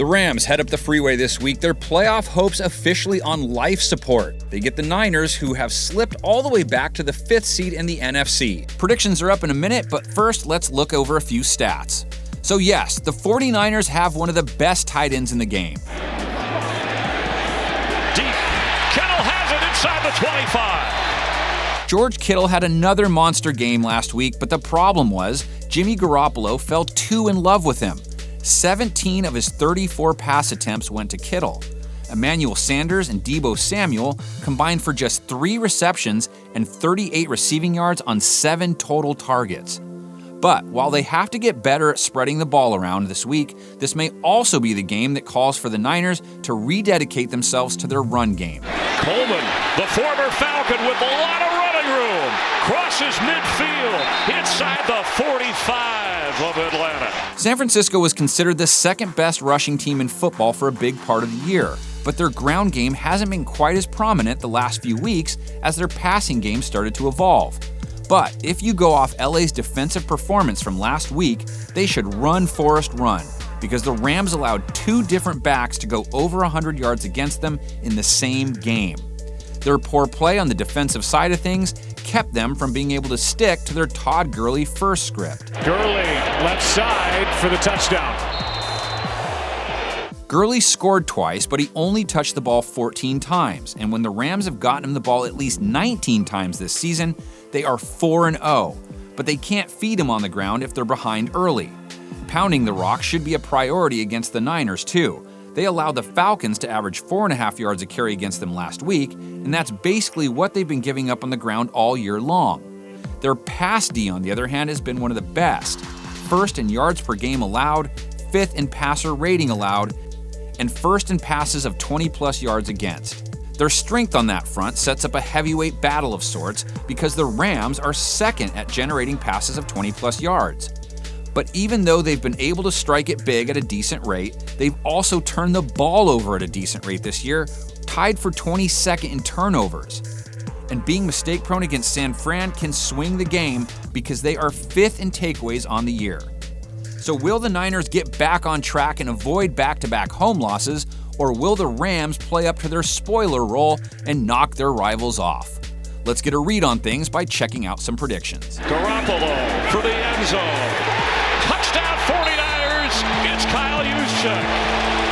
The Rams head up the freeway this week, their playoff hopes officially on life support. They get the Niners, who have slipped all the way back to the 5th seed in the NFC. Predictions are up in a minute, but first let's look over a few stats. So yes, the 49ers have one of the best tight ends in the game. Deep. Kittle has it inside the 25. George Kittle had another monster game last week, but the problem was Jimmy Garoppolo fell too in love with him. 17 of his 34 pass attempts went to Kittle. E.SANDERS and D.SAMUEL combined for just 3 receptions and 38 receiving yards on 7 total targets. But while they have to get better at spreading the ball around this week, this may also be the game that calls for the Niners to rededicate themselves to their run game. Coleman, the former Falcon with a lot of running room, crosses midfield inside the 45 of Atlanta. San Francisco was considered the second best rushing team in football for a big part of the year, but their ground game hasn't been quite as prominent the last few weeks as their passing game started to evolve. But if you go off LA's defensive performance from last week, they should run Forrest run, because the Rams allowed 2 different backs to go over 100 yards against them in the same game. Their poor play on the defensive side of things kept them from being able to stick to their Todd Gurley first script. Gurley, left side for the touchdown. Gurley scored twice, but he only touched the ball 14 times, and when the Rams have gotten him the ball at least 19 times this season, they are 4-0, but they can't feed him on the ground if they're behind early. Pounding the rock should be a priority against the Niners too. They allowed the Falcons to average 4.5 yards a carry against them last week, and that's basically what they've been giving up on the ground all year long. Their pass D, on the other hand, has been one of the best. First in yards per game allowed, 5th in passer rating allowed, and first in passes of 20-plus yards against. Their strength on that front sets up a heavyweight battle of sorts because the Rams are second at generating passes of 20-plus yards. But even though they've been able to strike it big at a decent rate, they've also turned the ball over at a decent rate this year, tied for 22nd in turnovers. And being mistake-prone against San Fran can swing the game because they are 5th in takeaways on the year. So will the Niners get back on track and avoid back-to-back home losses, or will the Rams play up to their spoiler role and knock their rivals off? Let's get a read on things by checking out some predictions. Garoppolo for the end zone. Touchdown 49ers, it's Kyle Juszczyk.